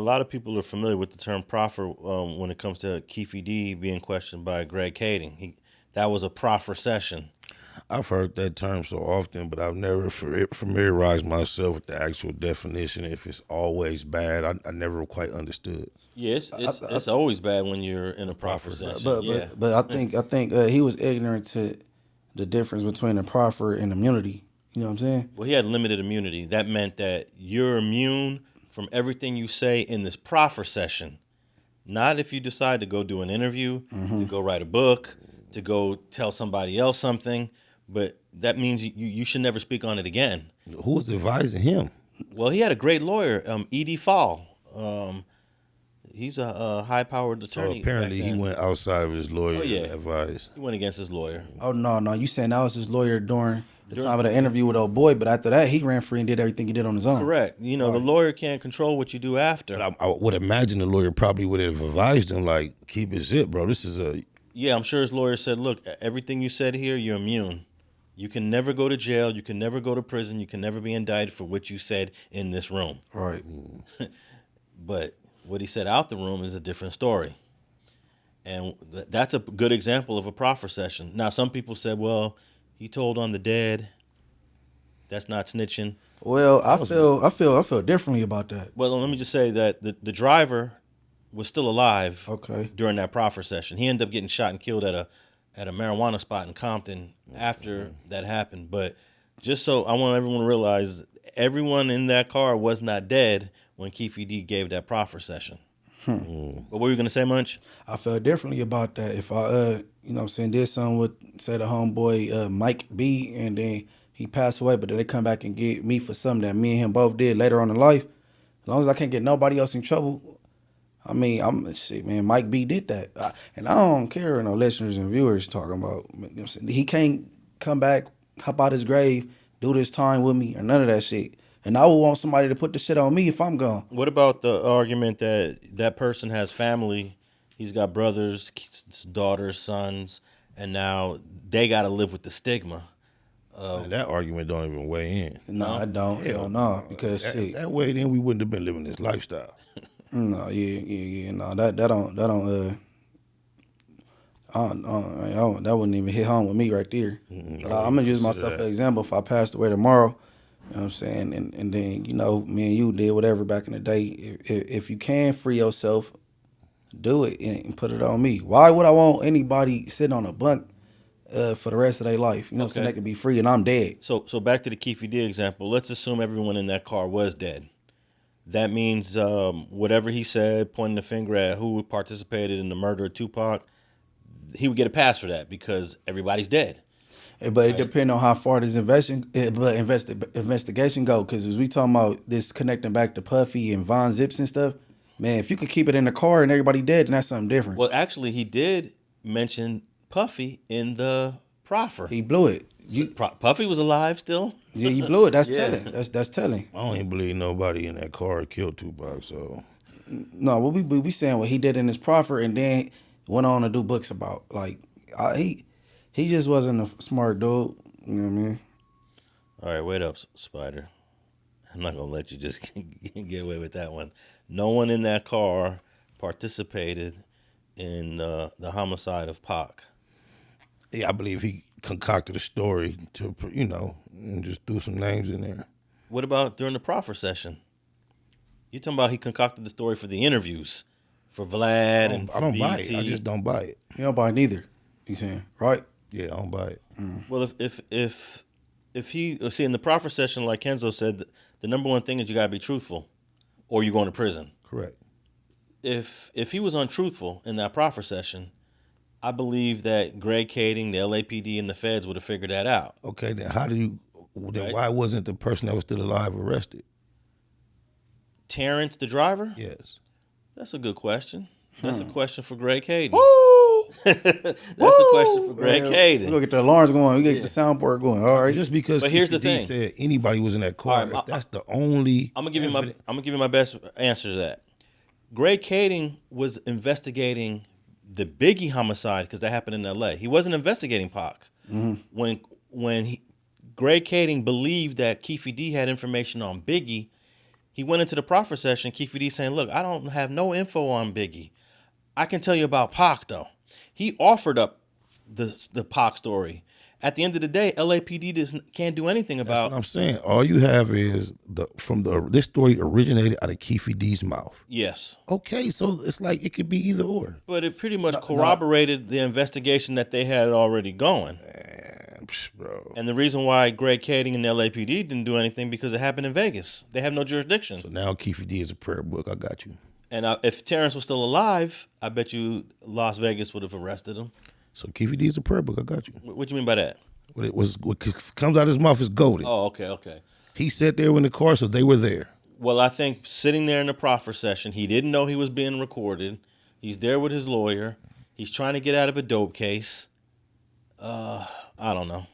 A lot of people are familiar with the term proffer when it comes to Keefe D being questioned by Greg Kading. That was a proffer session. I've heard that term so often, but I've never familiarized myself with the actual definition. If it's always bad, I never quite understood. Yes, it's always bad when you're in a proffer session. But I think he was ignorant to the difference between a proffer and immunity. You know what I'm saying? Well, he had limited immunity. That meant that you're immune from everything you say in this proffer session. Not if you decide to go do an interview, to go write a book, to go tell somebody else something. But that means you should never speak on it again. Who was advising him? Well, he had a great lawyer, E.D. Fall. He's a high-powered attorney. So apparently he went outside of his lawyer advice. He went against his lawyer. Oh, no. You saying that was his lawyer during the time of the interview with old boy, but after that, he ran free and did everything he did on his own. Correct. The lawyer can't control what you do after. But I would imagine the lawyer probably would have advised him, like, keep it zip, bro. This is a... Yeah, I'm sure his lawyer said, look, everything you said here, you're immune. You can never go to jail. You can never go to prison. You can never be indicted for what you said in this room. Right. But what he said out the room is a different story. And that's a good example of a proffer session. Now, some people said, well, he told on the dead. That's not snitching. Well, I feel differently about that. Well, let me just say that the driver was still alive during that proffer session. He ended up getting shot and killed at a marijuana spot in Compton after that happened. But just so I want everyone to realize, everyone in that car was not dead when Keefe D gave that proffer session. But what were you going to say, Munch? I felt differently about that. If I, did something with, say, the homeboy Mike B, and then he passed away, but then they come back and get me for something that me and him both did later on in life, as long as I can't get nobody else in trouble, I mean, Mike B did that. And I don't care what no listeners and viewers talking about. You know what I'm saying? He can't come back, hop out his grave, do this time with me, or none of that shit. And I would want somebody to put the shit on me if I'm gone. What about the argument that that person has family? He's got brothers, daughters, sons, and now they got to live with the stigma. And that argument don't even weigh in. No, I don't. Hell no, because that way then we wouldn't have been living this lifestyle. No, no, that don't. That wouldn't even hit home with me right there. I'm gonna use myself as an example. If I passed away tomorrow, you know what I'm saying, and then me and you did whatever back in the day. If you can free yourself, do it and put it on me. Why would I want anybody sitting on a bunk for the rest of their life? You know what I'm saying? They could be free and I'm dead. So back to the Keefe D example. Let's assume everyone in that car was dead. That means whatever he said, pointing the finger at who participated in the murder of Tupac, he would get a pass for that because everybody's dead. But it depends on how far this investigation go. Because as we talking about this connecting back to Puffy and Von Zips and stuff, man, if you could keep it in the car and everybody dead, then that's something different. Well, actually, he did mention Puffy in the proffer. He blew it. Puffy was alive still? Yeah, he blew it. That's telling. That's telling. I don't even believe nobody in that car killed Tupac, so. No, what we saying what he did in his proffer and then went on to do books about. Like, he just wasn't a smart dude. You know what I mean? All right, wait up, Spider. I'm not going to let you just get away with that one. No one in that car participated in the homicide of Pac. Yeah, I believe he concocted a story to, and just threw some names in there. What about during the proffer session? You talking about he concocted the story for the interviews, for Vlad and for I don't BET. buy it. I just don't buy it. You don't buy it neither. You saying right? Yeah, I don't buy it. Well, if he in the proffer session, like Kenzo said, the number one thing is you got to be truthful, or you're going to prison. Correct. If he was untruthful in that proffer session, I believe that Greg Kading, the LAPD, and the feds would have figured that out. Okay, then why wasn't the person that was still alive arrested? Terrence, the driver? Yes. That's a good question. That's a question for Greg Kading. Woo! That's a question for Greg Kading. We gonna get the alarms going. We get the soundboard going. All right. Just because But here's the Keefe D thing. said anybody was in that car, All right, that's the only I'm gonna give you my best answer to that. Greg Kading was investigating the Biggie homicide because that happened in L.A. He wasn't investigating Pac. When Greg Kading believed that Keefe D had information on Biggie, He went into the proffer session, Keefe D saying, look, I don't have no info on Biggie. I can tell you about Pac, though. He offered up the Pac story. At the end of the day, LAPD can't do anything about. That's what I'm saying. All you have is this story originated out of Keefe D's mouth. Yes. Okay, so it's like it could be either or. But it pretty much corroborated the investigation that they had already going. Man, bro. And the reason why Greg Kading and the LAPD didn't do anything because it happened in Vegas. They have no jurisdiction. So now Keefe D is a prayer book. I got you. And if Terrence was still alive, I bet you Las Vegas would have arrested him. So Keefe D is a prayer book. I got you. What you mean by that? What comes out of his mouth is golden. Oh, okay. He sat there in the car, so they were there. Well, I think sitting there in the proffer session, he didn't know he was being recorded. He's there with his lawyer. He's trying to get out of a dope case. I don't know.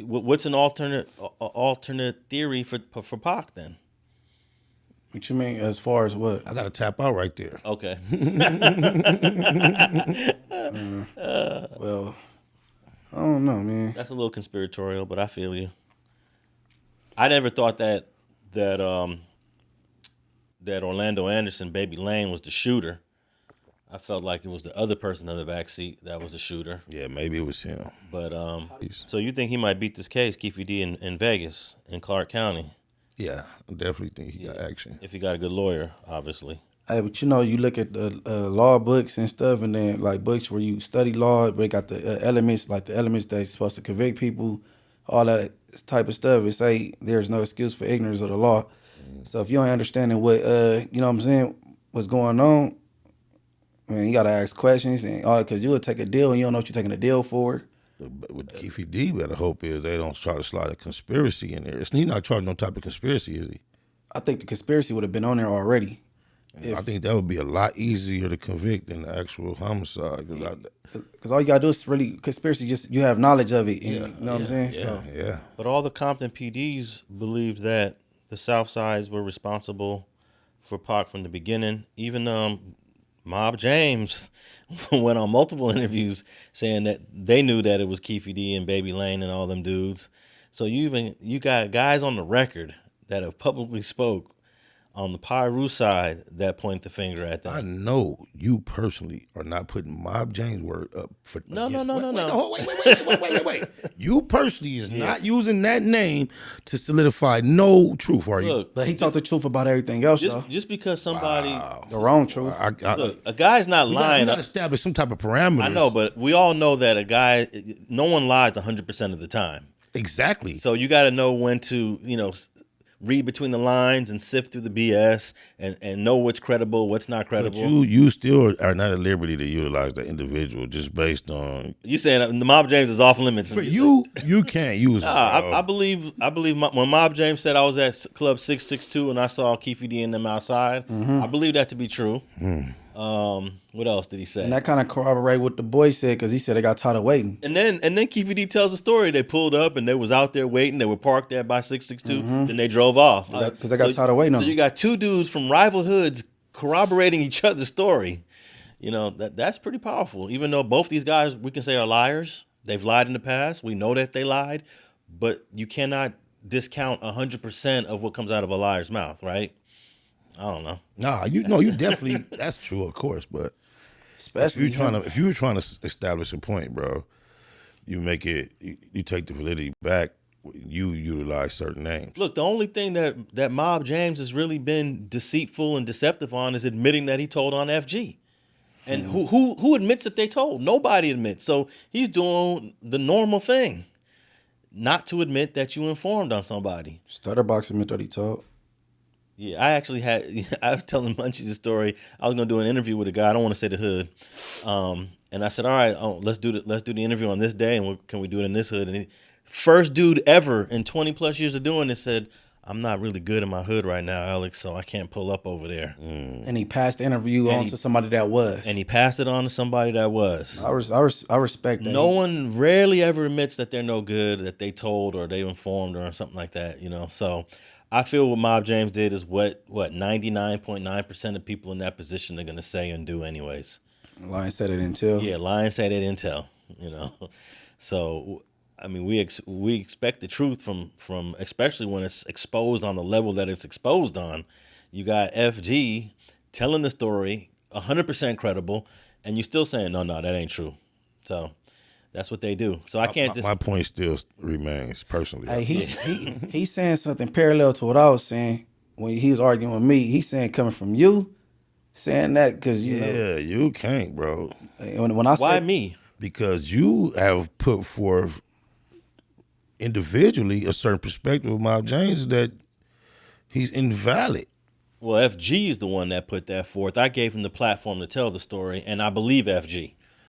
What's an alternate theory for Pac then? What you mean as far as what? I got to tap out right there. Okay. Well, I don't know, man. That's a little conspiratorial, but I feel you. I never thought that Orlando Anderson, Baby Lane, was the shooter. I felt like it was the other person in the backseat that was the shooter. Yeah, maybe it was him. But so you think he might beat this case, Keefe D, in Vegas, in Clark County? Yeah, I definitely think he got action. If he got a good lawyer, obviously. Hey, but you know, you look at the law books and stuff, and then like books where you study law, they got the elements, like the elements that's supposed to convict people, all that type of stuff. It say there's no excuse for ignorance of the law. So if you ain't understanding what, you know what I'm saying, what's going on, man, you got to ask questions and all that, because you'll take a deal and you don't know what you're taking a deal for. But what Keefe D better hope is they don't try to slide a conspiracy in there. He's not charging no type of conspiracy, is he? I think the conspiracy would have been on there already. I think that would be a lot easier to convict than the actual homicide. Because all you got to do is really, conspiracy, just you have knowledge of it. And, you know what I'm saying? Yeah. But all the Compton PDs believed that the South Sides were responsible for Pac from the beginning. Even Mob James went on multiple interviews saying that they knew that it was Keefe D and Baby Lane and all them dudes. So you got guys on the record that have publicly spoke on the Pyru side that point the finger at them. I know you personally are not putting Mob James' word up for. No. Wait. You personally is not using that name to solidify no truth, are you? Look, But he talked the truth about everything else, though. just because somebody The wrong truth. look, a guy's not lying. We got to establish some type of parameters. I know, but we all know that no one lies 100% of the time. Exactly. So you got to know when to, read between the lines and sift through the BS and know what's credible, what's not credible. But you still are not at liberty to utilize that individual just based on. You saying the Mob James is off limits? For you can't use it. I believe when Mob James said I was at Club 662 and I saw Keefe D and them outside, I believe that to be true. What else did he say? And that kind of corroborate what the boy said, because he said they got tired of waiting. And then Keefe D tells the story. They pulled up and they was out there waiting. They were parked there by 662. Then they drove off. Because they got tired of waiting on So them. you got two dudes from rival hoods corroborating each other's story. That's pretty powerful. Even though both these guys, we can say, are liars. They've lied in the past. We know that they lied. But you cannot discount 100% of what comes out of a liar's mouth, right? I don't know. You definitely, that's true, of course, but Especially if you were trying to establish a point, bro, you make it, you take the validity back, you utilize certain names. Look, the only thing that Mob James has really been deceitful and deceptive on is admitting that he told on FG. And who admits that they told? Nobody admits. So he's doing the normal thing, not to admit that you informed on somebody. Stutterbox admit that he told. Yeah, I was telling Munchie the story. I was gonna do an interview with a guy. I don't want to say the hood, and I said, "All right, let's do the interview on this day, and can we do it in this hood?" And first dude ever in 20 plus years of doing this said, "I'm not really good in my hood right now, Alex, so I can't pull up over there." And he passed the interview on to somebody that was. And he passed it on to somebody that was. I respect that. No one rarely ever admits that they're no good, that they told or they informed or something like that, So I feel what Mob James did is what 99.9% of people in that position are going to say and do anyways. Lion said it until. Yeah, Lion said it intel, So I mean, we expect the truth from especially when it's exposed on the level that it's exposed on. You got FG telling the story 100% credible, and you still saying no, that ain't true. So that's what they do. So I can't. My point still remains personally. Hey, he's saying something parallel to what I was saying when he was arguing with me. He's saying coming from you, saying that because you know. You can't, bro. When I Why said, me? Because you have put forth individually a certain perspective of Miles James that he's invalid. Well, FG is the one that put that forth. I gave him the platform to tell the story, and I believe FG.